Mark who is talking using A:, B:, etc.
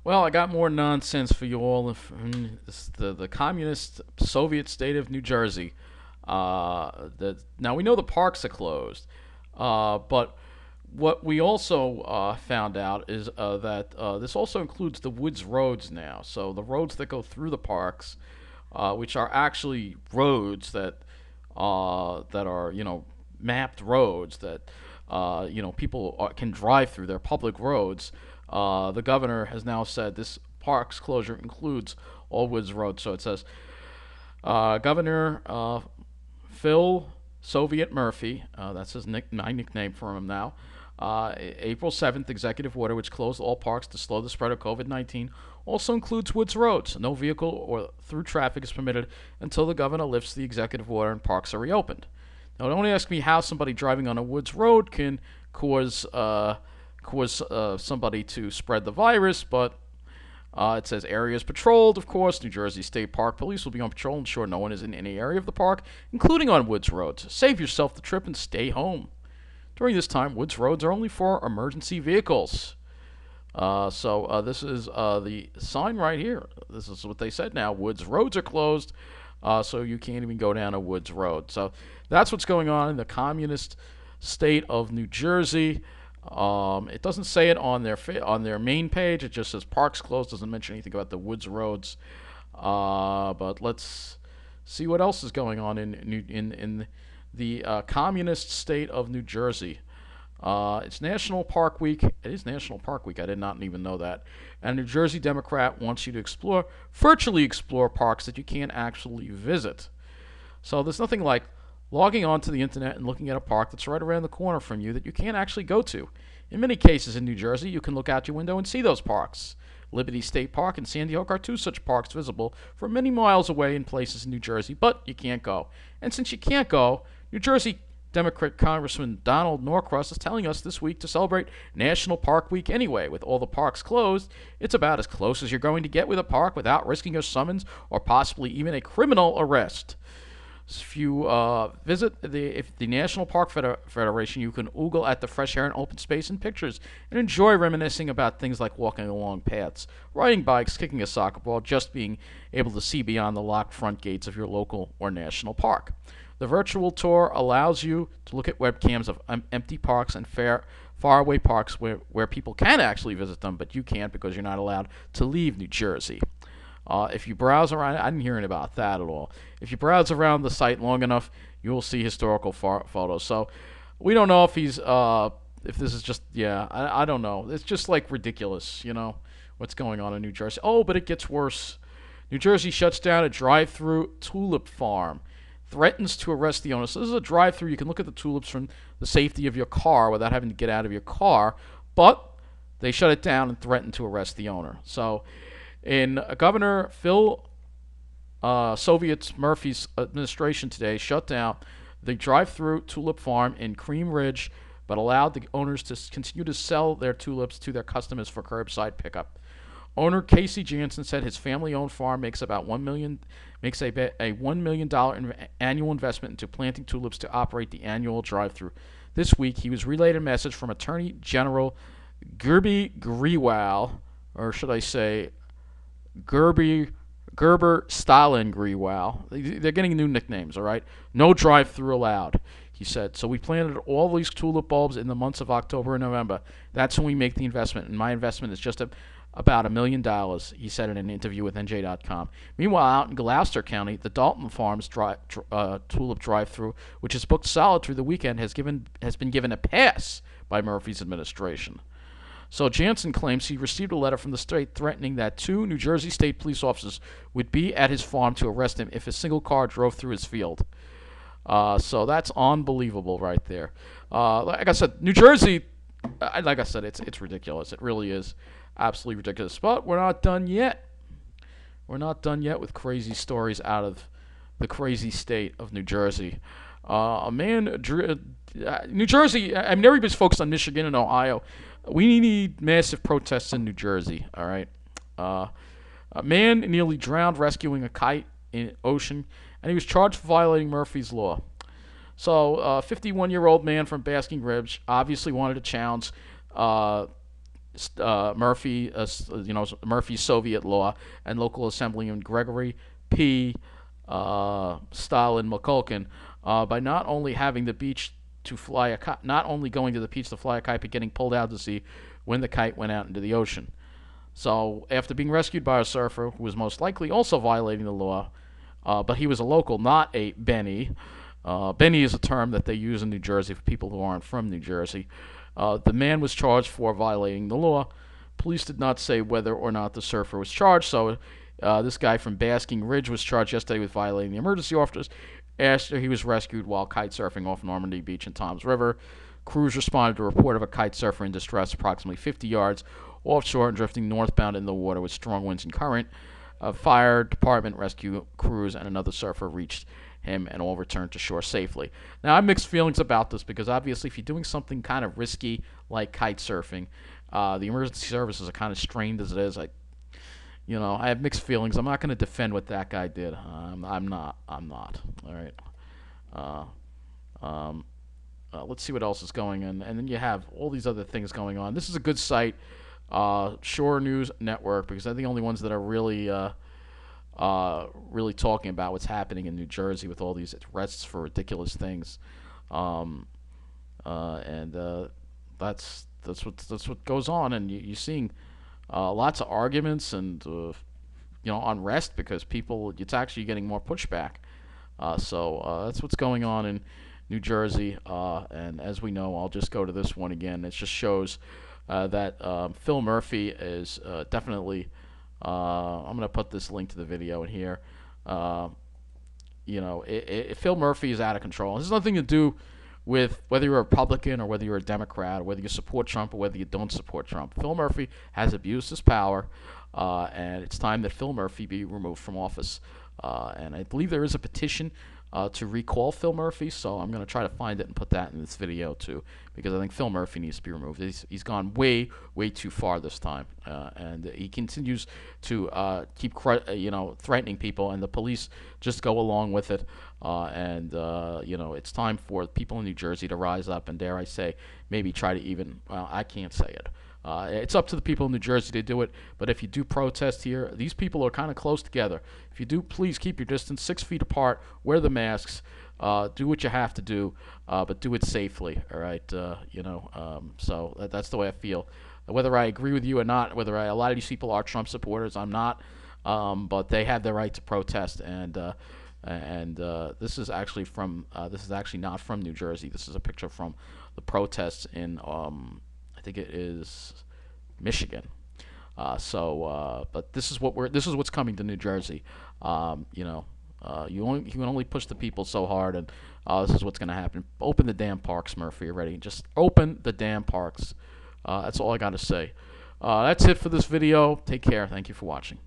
A: Well, I got more nonsense for you all. It's the communist Soviet state of New Jersey. Now we know the parks are closed, but what we also found out is that this also includes the woods roads now. So the roads that go through the parks, which are actually roads that are mapped roads that people can drive through. They're public roads. The governor has now said this park's closure includes all woods roads. So it says Governor Phil Soviet Murphy, that's my nickname for him now. April 7th executive order, which closed all parks to slow the spread of COVID-19, also includes woods roads. No vehicle or through traffic is permitted until the governor lifts the executive order and parks are reopened. Now, don't ask me how somebody driving on a woods road can cause somebody to spread the virus, but it says areas patrolled, of course. New Jersey State Park Police will be on patrol, ensure no one is in any area of the park, including on woods roads. Save yourself the trip and stay home. During this time, woods roads are only for emergency vehicles. This is the sign right here. This is what they said now. Woods roads are closed, so you can't even go down a woods road. So that's what's going on in the communist state of New Jersey. It doesn't say it on their main page. It just says parks closed. Doesn't mention anything about the woods roads. But let's see what else is going on in the communist state of New Jersey. It's National Park Week. It is National Park Week. I did not even know that. And New Jersey Democrat wants you to virtually explore parks that you can't actually visit. So there's nothing like logging onto the internet and looking at a park that's right around the corner from you that you can't actually go to. In many cases in New Jersey, you can look out your window and see those parks. Liberty State Park and Sandy Hook are two such parks visible from many miles away in places in New Jersey, but you can't go. And since you can't go, New Jersey Democrat Congressman Donald Norcross is telling us this week to celebrate National Park Week anyway. With all the parks closed, it's about as close as you're going to get with a park without risking a summons or possibly even a criminal arrest. If you visit the National Park Federation, you can oogle at the fresh air and open space and pictures and enjoy reminiscing about things like walking along paths, riding bikes, kicking a soccer ball, just being able to see beyond the locked front gates of your local or national park. The virtual tour allows you to look at webcams of empty parks and faraway parks where people can actually visit them, but you can't because you're not allowed to leave New Jersey. If you browse around, I didn't hear anything about that at all. If you browse around the site long enough, you will see historical photos. So we don't know if if this is just, I don't know. It's just like ridiculous, what's going on in New Jersey. Oh, but it gets worse. New Jersey shuts down a drive-through tulip farm, threatens to arrest the owner. So this is a drive-through. You can look at the tulips from the safety of your car without having to get out of your car, but they shut it down and threaten to arrest the owner. So in Governor Phil Soviet Murphy's administration today shut down the drive-through tulip farm in Cream Ridge, but allowed the owners to continue to sell their tulips to their customers for curbside pickup. Owner Casey Jansen said his family-owned farm makes about $1 million annual investment into planting tulips to operate the annual drive-through. This week, he was relayed a message from Attorney General Gerby Grewal, or should I say Gerber Stalin Grewal. They're getting new nicknames, all right? No drive-through allowed, he said. So we planted all these tulip bulbs in the months of October and November. That's when we make the investment, and my investment is just about $1 million, he said in an interview with NJ.com. Meanwhile, out in Gloucester County, the Dalton Farms tulip drive-through, which is booked solid through the weekend, has been given a pass by Murphy's administration. So Jansen claims he received a letter from the state threatening that 2 New Jersey State police officers would be at his farm to arrest him if a single car drove through his field. So that's unbelievable right there. Like I said, New Jersey, like I said, it's ridiculous. It really is absolutely ridiculous. But we're not done yet. We're not done yet with crazy stories out of the crazy state of New Jersey. New Jersey, I mean, everybody's focused on Michigan and Ohio. We need massive protests in New Jersey, all right? A man nearly drowned rescuing a kite in ocean, and he was charged for violating Murphy's Law. So, a 51-year-old man from Basking Ridge obviously wanted to challenge Murphy's Soviet law, and local Assemblyman Gregory P. Stalin McCulkin, by not only having the beach to fly a kite, not only going to the beach to fly a kite, but getting pulled out to sea when the kite went out into the ocean. So, after being rescued by a surfer who was most likely also violating the law, but he was a local, not a Benny. Benny is a term that they use in New Jersey for people who aren't from New Jersey. The man was charged for violating the law. Police did not say whether or not the surfer was charged, so this guy from Basking Ridge was charged yesterday with violating the emergency orders after he was rescued while kite surfing off Normandy Beach in Toms River. Crews responded to a report of a kite surfer in distress approximately 50 yards offshore and drifting northbound in the water with strong winds and current. Fire department, rescue crews, and another surfer reached him and all returned to shore safely. Now, I have mixed feelings about this because obviously if you're doing something kind of risky like kite surfing, the emergency services are kind of strained as it is. I have mixed feelings. I'm not going to defend what that guy did. I'm not. All right. Uh, um, let's see what else is going on. And then you have all these other things going on. This is a good site, Shore News Network, because they're the only ones that are really talking about what's happening in New Jersey with all these arrests for ridiculous things. Um, and that's what goes on, and you're seeing lots of arguments and unrest because people, it's actually getting more pushback. So that's what's going on in New Jersey. And as we know, I'll just go to this one again. It just shows that Phil Murphy is definitely. I'm going to put this link to the video in here. Phil Murphy is out of control. This has nothing to do with whether you're a Republican or whether you're a Democrat or whether you support Trump or whether you don't support Trump. Phil Murphy has abused his power, and it's time that Phil Murphy be removed from office. And I believe there is a petition to recall Phil Murphy, so I'm going to try to find it and put that in this video too, because I think Phil Murphy needs to be removed. He's gone way too far this time, and he continues to keep threatening people, and the police just go along with it. It's time for people in New Jersey to rise up and, dare I say, maybe try to even, well, I can't say it. It's up to the people in New Jersey to do it, but if you do protest here, these people are kind of close together. If you do, please keep your distance, 6 feet apart, wear the masks, do what you have to do, but do it safely, all right? So that's the way I feel. Whether I agree with you or not, a lot of these people are Trump supporters, I'm not, but they have the right to protest, and this is actually not from New Jersey. This is a picture from the protests in I think it is Michigan. But this is what's coming to New Jersey. You can only push the people so hard, and this is what's going to happen. Open the damn parks, Murphy, already. Just open the damn parks. That's all I got to say. That's it for this video. Take care. Thank you for watching.